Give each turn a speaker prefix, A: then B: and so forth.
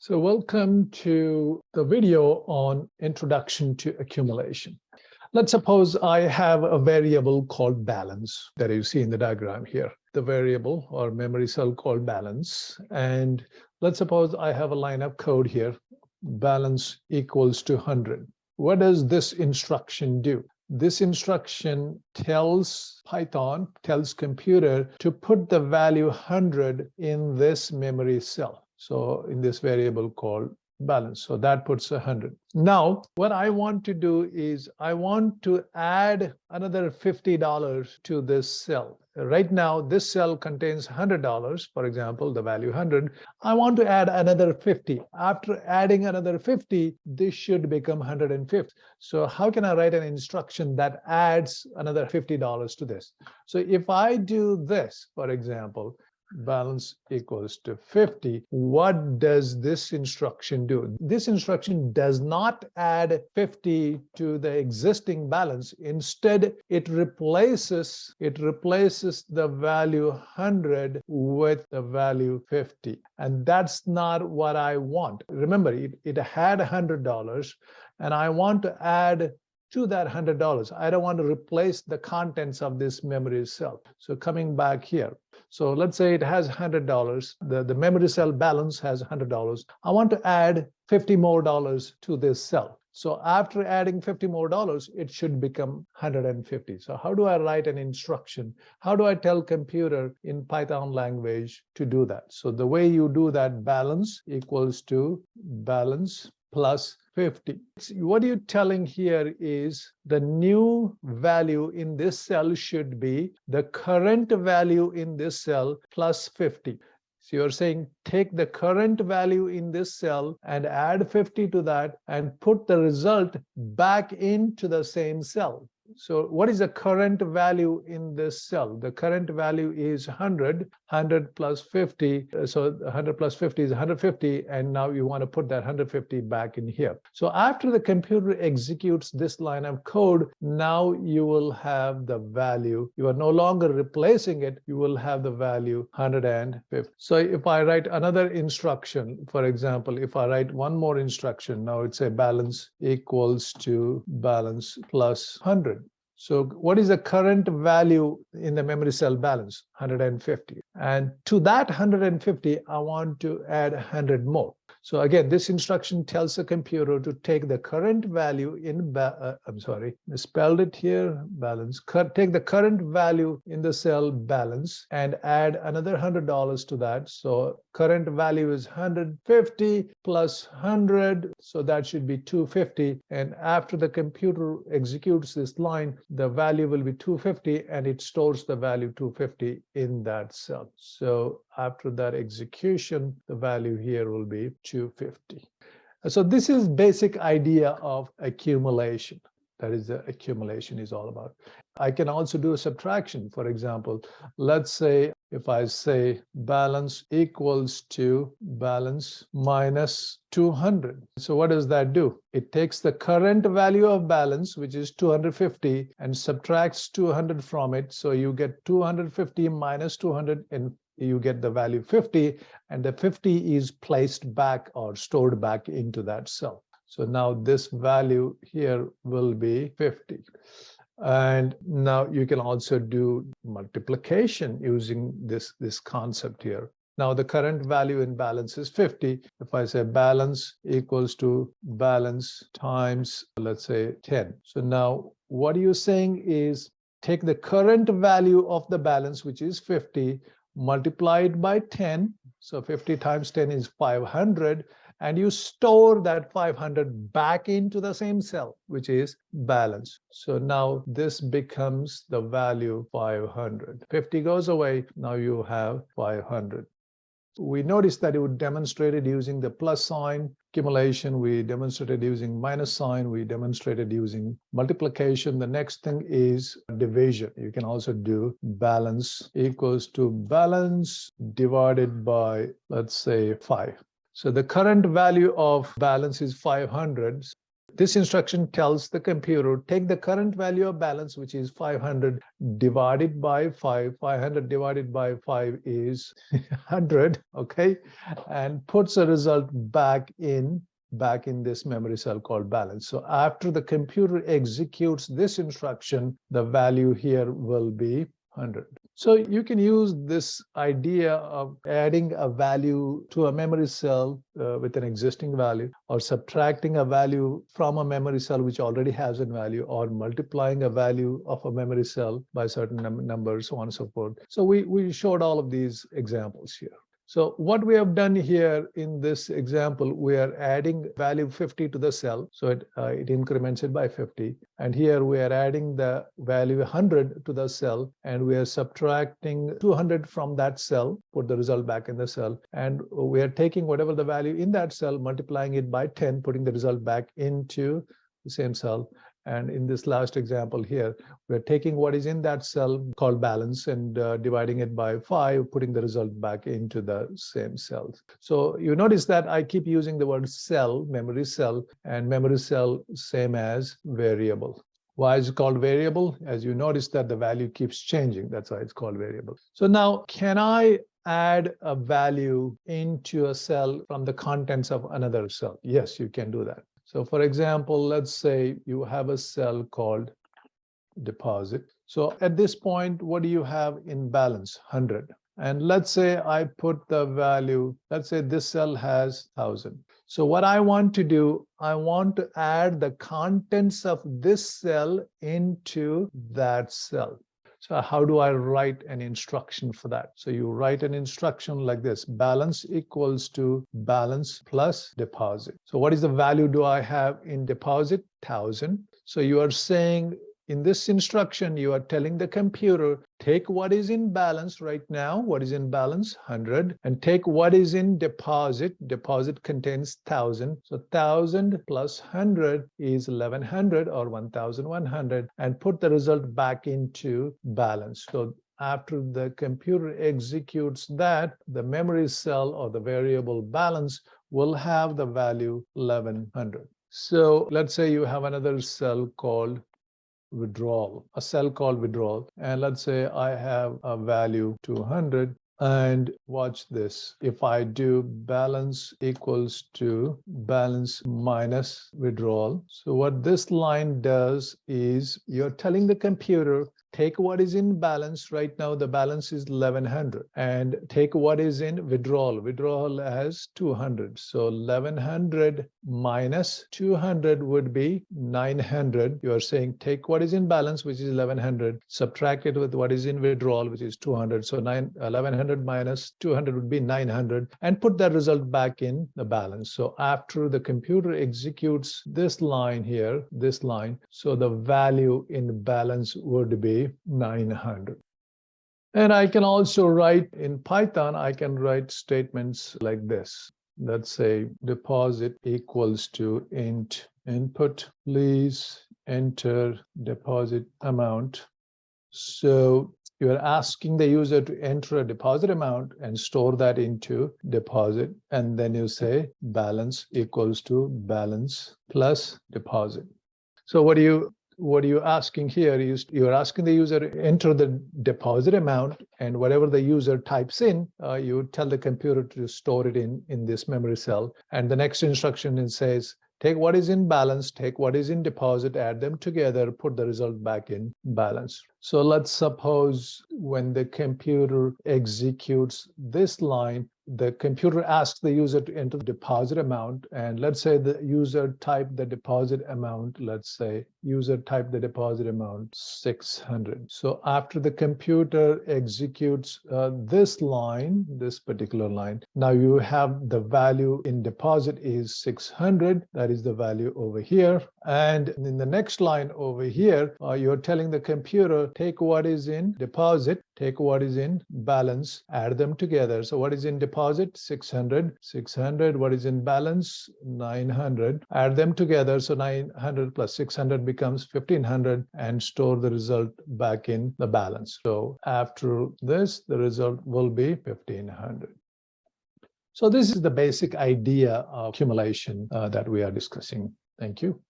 A: So welcome to the video on Introduction to Accumulation. Let's suppose I have a variable called balance that you see in the diagram here. The variable or memory cell called balance. And let's suppose I have a line of code here, balance equals to 100. What does this instruction do? This instruction tells Python, tells computer to put the value 100 in this memory cell. So in this variable called balance. So that puts 100. Now, what I want to do is I want to add another $50 to this cell. Right now, this cell contains $100, for example, the value 100. I want to add another 50. After adding another 50, this should become 150. So how can I write an instruction that adds another $50 to this? So if I do this, for example, balance equals to 50. What does this instruction do? This instruction does not add 50 to the existing balance. Instead, it replaces the value 100 with the value 50. And that's not what I want. Remember, it had $100, and I want to add to that $100. I don't want to replace the contents of this memory cell. So coming back here. So let's say it has $100. The memory cell balance has $100. I want to add $50 more to this cell. So after adding $50 more, it should become 150. So how do I write an instruction? How do I tell computer in Python language to do that? So the way you do that, balance equals to balance plus 50. What you're telling here is the new value in this cell should be the current value in this cell plus 50. So you're saying take the current value in this cell and add 50 to that and put the result back into the same cell. So what is the current value in this cell? The current value is 100 plus 50. So 100 plus 50 is 150. And now you want to put that 150 back in here. So after the computer executes this line of code, now you will have the value. You are no longer replacing it. You will have the value 150. So if I write another instruction, for example, if I write one more instruction, now it's a balance equals to balance plus 100. So what is the current value in the memory cell balance? 150. And to that 150, I want to add 100 more. So again, this instruction tells the computer to take the current value in, misspelled it here, balance. Take the current value in the cell balance and add another $100 to that. So current value is 150 plus 100. So that should be 250. And after the computer executes this line, the value will be 250 and it stores the value 250 in that cell. So after that execution, the value here will be 250. So this is basic idea of accumulation. That is the accumulation is all about. I can also do a subtraction. For example, let's say if I say balance equals to balance minus 200. So what does that do? It takes the current value of balance, which is 250, and subtracts 200 from it. So you get 250 minus 200 and you get the value 50, and the 50 is placed back or stored back into that cell. So now this value here will be 50. And now you can also do multiplication using this concept here. Now the current value in balance is 50. If I say balance equals to balance times, let's say 10. So now what you're saying is take the current value of the balance, which is 50, multiplied by 10. So 50 times 10 is 500. And you store that 500 back into the same cell, which is balance. So now this becomes the value 500. 50 goes away. Now you have 500. We noticed that it would demonstrate it using the plus sign accumulation. We demonstrated using minus sign. We demonstrated using multiplication. The next thing is division. You can also do balance equals to balance divided by, let's say, 5. So the current value of balance is 500. This instruction tells the computer, take the current value of balance, which is 500 divided by 5. 500 divided by 5 is 100, okay? And puts a result back in this memory cell called balance. So after the computer executes this instruction, the value here will be 100. So you can use this idea of adding a value to a memory cell with an existing value, or subtracting a value from a memory cell which already has a value, or multiplying a value of a memory cell by certain numbers, so on and so forth. So we showed all of these examples here. So what we have done here in this example, we are adding value 50 to the cell. So it increments it by 50. And here we are adding the value 100 to the cell, and we are subtracting 200 from that cell, put the result back in the cell. And we are taking whatever the value in that cell, multiplying it by 10, putting the result back into the same cell. And in this last example here, we're taking what is in that cell called balance and dividing it by 5, putting the result back into the same cells. So you notice that I keep using the word cell, memory cell, and memory cell same as variable. Why is it called variable? As you notice that the value keeps changing. That's why it's called variable. So now, can I add a value into a cell from the contents of another cell? Yes, you can do that. So for example, let's say you have a cell called deposit. So at this point, what do you have in balance? 100. And let's say I put the value, let's say this cell has 1000. So what I want to do, I want to add the contents of this cell into that cell. So how do I write an instruction for that? So you write an instruction like this: balance equals to balance plus deposit. So what is the value do I have in deposit? 1000. So you are saying, in this instruction, you are telling the computer, take what is in balance right now, what is in balance, 100, and take what is in deposit. Deposit contains 1000. So 1000 plus 100 is 1100 or 1100, and put the result back into balance. So after the computer executes that, the memory cell or the variable balance will have the value 1100. So let's say you have another cell called withdrawal, a cell called withdrawal, and let's say I have a value 200, and watch this. If I do balance equals to balance minus withdrawal, so what this line does is you're telling the computer, take what is in balance. Right now, the balance is 1100, and take what is in withdrawal. Withdrawal has 200. So 1100 minus 200 would be 900. You are saying take what is in balance, which is 1100, subtract it with what is in withdrawal, which is 200. So 1100 minus 200 would be 900, and put that result back in the balance. So after the computer executes this line here, this line, so the value in balance would be 900. And I can also write in Python, I can write statements like this. Let's say deposit equals to int input. Please enter deposit amount. So you're asking the user to enter a deposit amount and store that into deposit. And then you say balance equals to balance plus deposit. So what are you asking here is you're asking the user to enter the deposit amount, and whatever the user types in, you tell the computer to store it in this memory cell. And the next instruction, it says, take what is in balance, take what is in deposit, add them together, put the result back in balance. So let's suppose when the computer executes this line, the computer asks the user to enter the deposit amount, and let's say the user typed the deposit amount, let's say user typed the deposit amount 600. So after the computer executes this line, this particular line, now you have the value in deposit is 600. That is the value over here. And in the next line over here, you're telling the computer, take what is in deposit, take what is in balance, add them together. So what is in deposit? 600. 600. What is in balance? 900. Add them together. So 900 plus 600 becomes 1500, and store the result back in the balance. So after this, the result will be 1500. So this is the basic idea of accumulation that we are discussing. Thank you.